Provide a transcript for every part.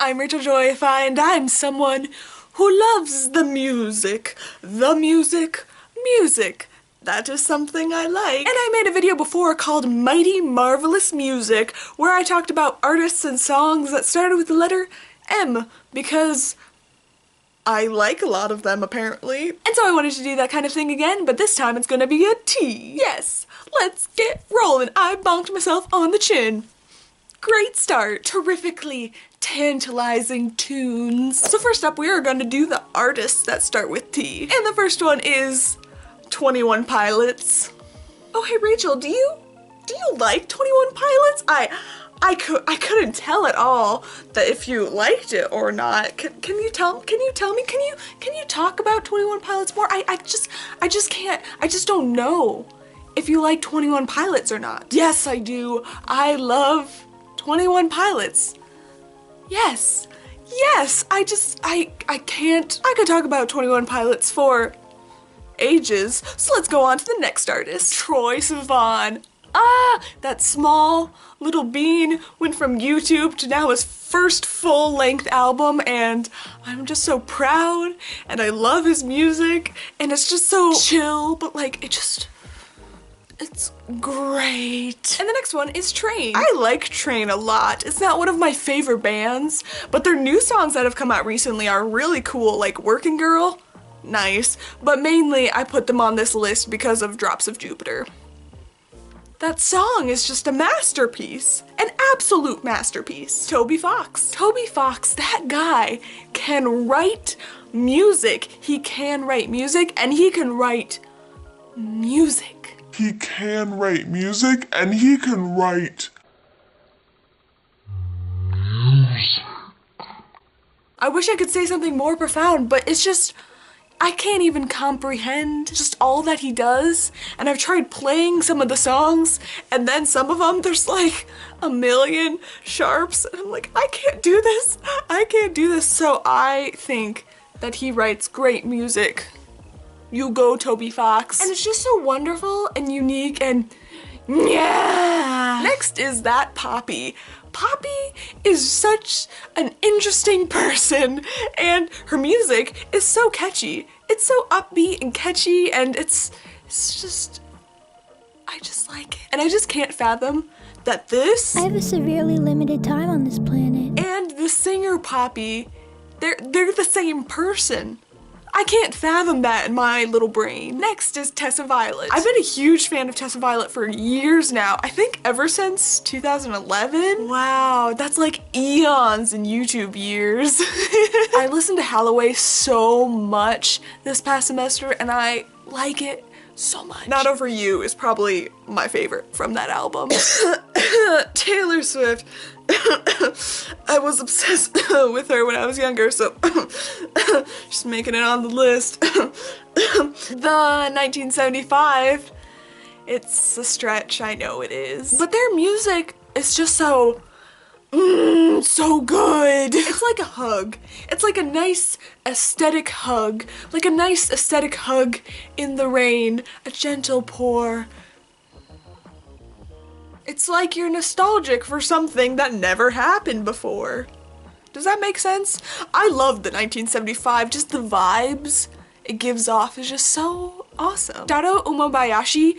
I'm RachelJoyify, and I'm someone who loves the music. The music, music. That is something I like. And I made a video before called Mighty Marvelous Music, where I talked about artists and songs that started with the letter M, because I like a lot of them, apparently. And so I wanted to do that kind of thing again, but this time it's gonna be a T. Yes, let's get rolling. I bonked myself on the chin. Great start. Terrifically tantalizing tunes. So first up, we are going to do the artists that start with T. And the first one is 21 Pilots. Oh, hey Rachel, do you like 21 Pilots? I couldn't tell at all that if you liked it or not. Can you tell me? Can you talk about 21 Pilots more? I just don't know if you like 21 Pilots or not. Yes, I do. I love 21 Pilots. Yes, I can't. I could talk about 21 Pilots for ages. So let's go on to the next artist, Troye Sivan. That small little bean went from YouTube to now his first full-length album, and I'm just so proud, and I love his music, and it's just so chill, but like, it's great. And the next one is Train. I like Train a lot. It's not one of my favorite bands, but their new songs that have come out recently are really cool, like Working Girl, nice, but mainly I put them on this list because of Drops of Jupiter. That song is just a masterpiece, an absolute masterpiece. Toby Fox. Toby Fox, that guy can write music. He can write music, and he can write music. He can write music, and he can write music. I wish I could say something more profound, but it's just, I can't even comprehend just all that he does. And I've tried playing some of the songs, and then some of them, there's like a million sharps, and I'm like, I can't do this. I can't do this. So I think that he writes great music. You go, Toby Fox. And it's just so wonderful and unique and yeah. Next is that Poppy. Poppy is such an interesting person, and her music is so catchy. It's so upbeat and catchy, and it's just, I just like it. And I just can't fathom that this— I have a severely limited time on this planet. And the singer Poppy, they're the same person. I can't fathom that in my little brain. Next is Tessa Violet. I've been a huge fan of Tessa Violet for years now. I think ever since 2011. Wow, that's like eons in YouTube years. I listened to Halloway so much this past semester, and I like it so much. Not Over You is probably my favorite from that album. Taylor Swift. I was obsessed with her when I was younger, so just making it on the list. The 1975, it's a stretch, I know it is. But their music is just so good. It's like a hug. It's like a nice aesthetic hug. Like a nice aesthetic hug in the rain, a gentle pour. It's like you're nostalgic for something that never happened before. Does that make sense? I love the 1975, just the vibes it gives off is just so awesome. Taro Umebayashi,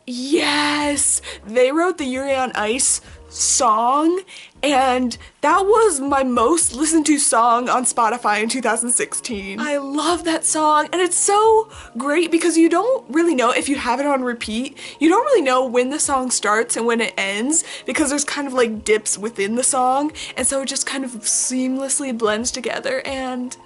yes! They wrote the Yuri on Ice song, and that was my most listened to song on Spotify in 2016. I love that song, and it's so great because you don't really know if you have it on repeat. You don't really know when the song starts and when it ends because there's kind of like dips within the song, and so it just kind of seamlessly blends together, and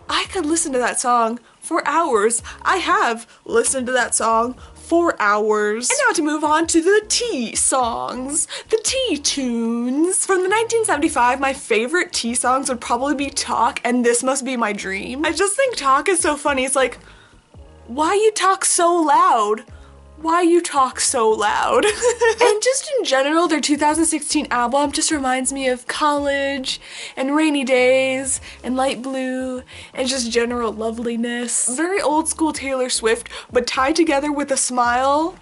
I could listen to that song for hours. I have listened to that song for hours. And now to move on to the T songs, the T tunes. From the 1975, my favorite T songs would probably be Talk and This Must Be My Dream. I just think Talk is so funny. It's like, why you talk so loud? Why you talk so loud? And just in general, their 2016 album just reminds me of college and rainy days and light blue and just general loveliness. Very old school Taylor Swift, but tied together with a smile.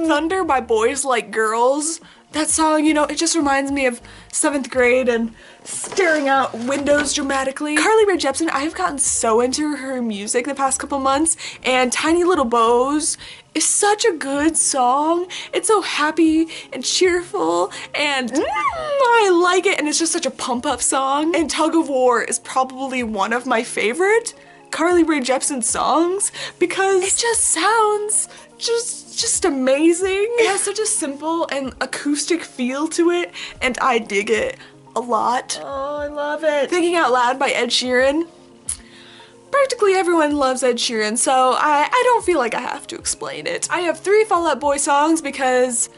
Thunder by Boys Like Girls. That song, you know, it just reminds me of 7th grade and staring out windows dramatically. Rae Jepsen, I have gotten so into her music the past couple months, and Tiny Little Bows is such a good song. It's so happy and cheerful, and I like it, and it's just such a pump-up song. And Tug of War is probably one of my favorite Rae Jepsen songs because it just sounds just amazing. It has such a simple and acoustic feel to it, and I dig it a lot. Oh, I love it. Thinking Out Loud by Ed Sheeran. Practically everyone loves Ed Sheeran, so I don't feel like I have to explain it. I have 3 Fall Out Boy songs because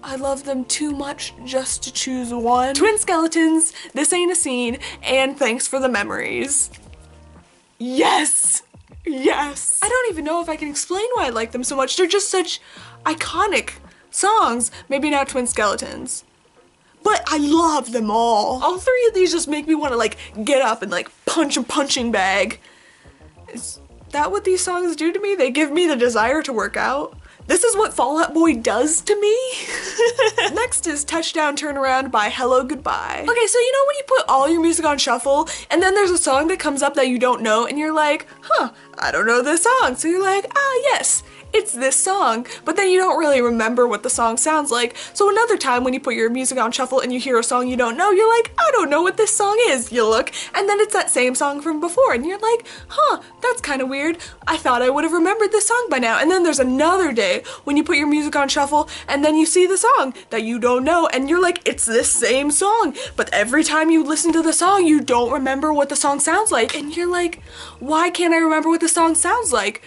I love them too much just to choose one. Twin Skeletons, This Ain't a Scene, and Thanks for the Memories. Yes! Yes! I don't even know if I can explain why I like them so much. They're just such iconic songs. Maybe not Twin Skeletons, but I love them all. All 3 of these just make me want to like get up and like punch a punching bag. Is that what these songs do to me? They give me the desire to work out. This is what Fall Out Boy does to me. Next is Touchdown Turnaround by Hellogoodbye. Okay, so you know when you put all your music on shuffle and then there's a song that comes up that you don't know and you're like, huh, I don't know this song. So you're like, ah yes, it's this song, but then you don't really remember what the song sounds like. So another time when you put your music on shuffle and you hear a song you don't know, you're like, I don't know what this song is. You look, and then it's that same song from before, and you're like, huh, that's kind of weird. I thought I would have remembered this song by now. And then there's another day when you put your music on shuffle and then you see the song that you don't know, and you're like, it's this same song. But every time you listen to the song, you don't remember what the song sounds like, and you're like, why can't I remember what the song sounds like?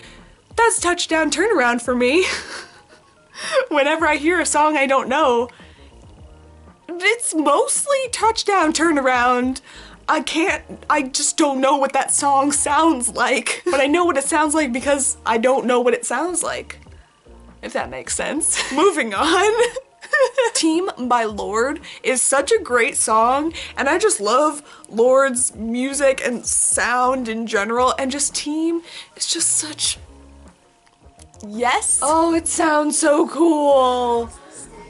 That's Touchdown Turnaround for me. Whenever I hear a song I don't know, it's mostly Touchdown Turnaround. I just don't know what that song sounds like. But I know what it sounds like because I don't know what it sounds like. If that makes sense. Moving on. Team by Lorde is such a great song, and I just love Lorde's music and sound in general, and just Team is just such... Yes? Oh, it sounds so cool.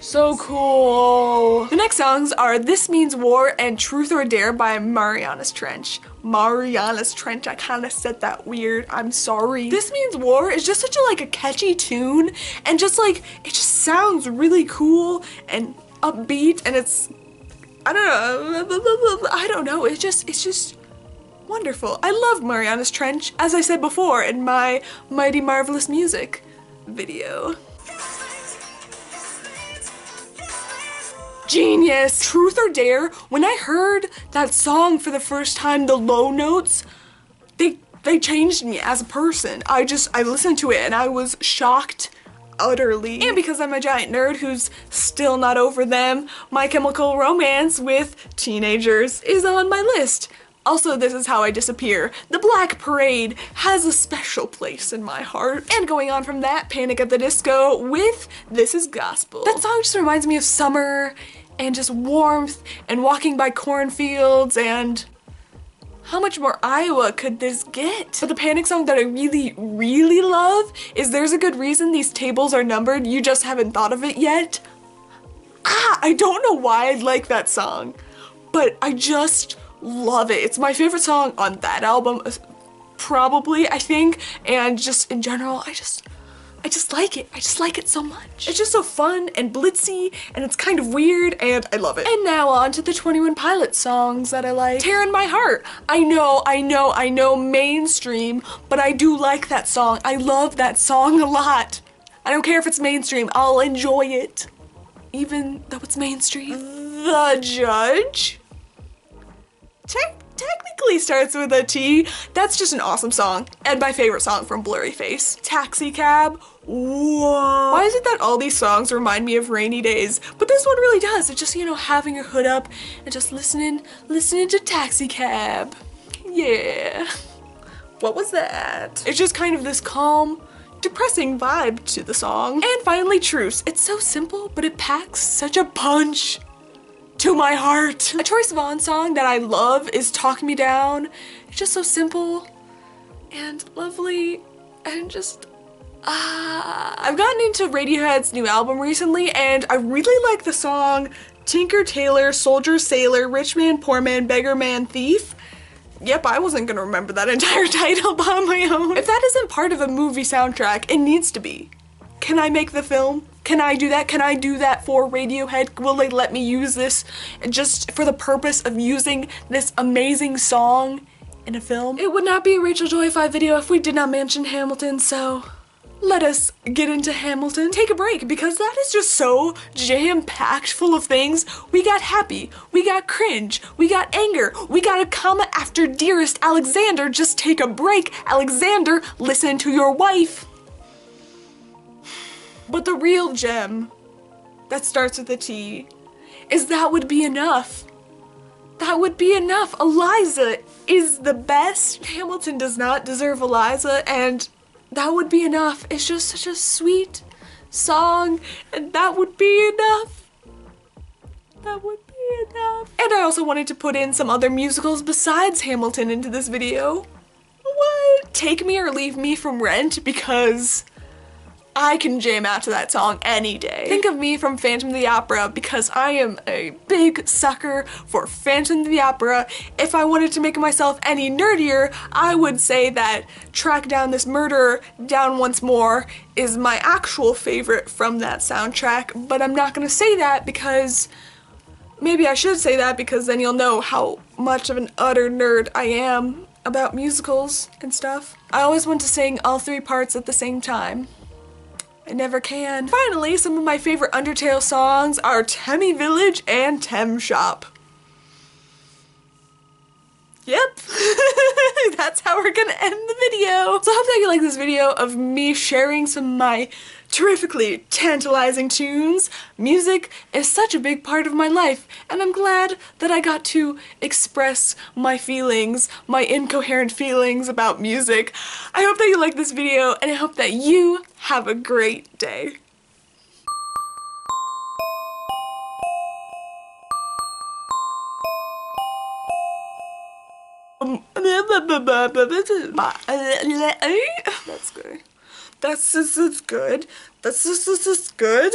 So cool. The next songs are This Means War and Truth or Dare by Mariana's Trench. Mariana's Trench, I kind of said that weird, I'm sorry. This Means War is just such a like a catchy tune, and just like, it just sounds really cool and upbeat, and it's, I don't know, it's just wonderful. I love Mariana's Trench, as I said before in my Mighty Marvelous Music video. Genius! Truth or Dare, when I heard that song for the first time, the low notes, they changed me as a person. I listened to it and I was shocked utterly. And because I'm a giant nerd who's still not over them, My Chemical Romance with Teenagers is on my list. Also, This Is How I Disappear. The Black Parade has a special place in my heart. And going on from that, Panic at the Disco with This Is Gospel. That song just reminds me of summer and just warmth and walking by cornfields, and how much more Iowa could this get? But the Panic song that I really, really love is There's a Good Reason These Tables Are Numbered, You Just Haven't Thought of It Yet. I don't know why I like that song, but I just love it. It's my favorite song on that album, probably, I think, and just in general, I just like it. I just like it so much. It's just so fun and blitzy, and it's kind of weird, and I love it. And now on to the 21 Pilots songs that I like. Tear in My Heart. I know, mainstream, but I do like that song. I love that song a lot. I don't care if it's mainstream, I'll enjoy it, even though it's mainstream. The Judge technically starts with a T. That's just an awesome song, and my favorite song from Blurry Face. Taxi Cab. Whoa. Why is it that all these songs remind me of rainy days? But this one really does. It's just, you know, having your hood up and just listening to Taxi Cab. Yeah. What was that? It's just kind of this calm, depressing vibe to the song. And finally, Truce. It's so simple, but it packs such a punch to my heart. A Troye Sivan song that I love is Talk Me Down. It's just so simple and lovely and just I've gotten into Radiohead's new album recently, and I really like the song Tinker Tailor Soldier Sailor Rich Man Poor Man Beggar Man Thief. Yep, I wasn't gonna remember that entire title on my own. If that isn't part of a movie soundtrack, it needs to be. Can I make the film? Can I do that? Can I do that for Radiohead? Will they let me use this just for the purpose of using this amazing song in a film? It would not be a RachelJoyify video if we did not mention Hamilton, so let us get into Hamilton. Take a break, because that is just so jam-packed full of things. We got happy, we got cringe, we got anger, we got a comma after dearest Alexander. Just take a break, Alexander, listen to your wife. But the real gem that starts with a T is That Would Be Enough. That would be enough. Eliza is the best. Hamilton does not deserve Eliza, and That Would Be Enough is just such a sweet song, and that would be enough. That would be enough. And I also wanted to put in some other musicals besides Hamilton into this video. What? Take Me or Leave Me from Rent, because I can jam out to that song any day. Think of Me from Phantom of the Opera, because I am a big sucker for Phantom of the Opera. If I wanted to make myself any nerdier, I would say that Track Down This Murderer, Down Once More is my actual favorite from that soundtrack, but I'm not gonna say that because maybe I should say that, because then you'll know how much of an utter nerd I am about musicals and stuff. I always want to sing all three parts at the same time. I never can. Finally, some of my favorite Undertale songs are Temmie Village and Tem Shop. Yep, that's how we're gonna end the video. So I hope that you like this video of me sharing some of my terrifically tantalizing tunes. Music is such a big part of my life, and I'm glad that I got to express my feelings, my incoherent feelings about music. I hope that you like this video, and I hope that you have a great day. That's good. That's good. That's good.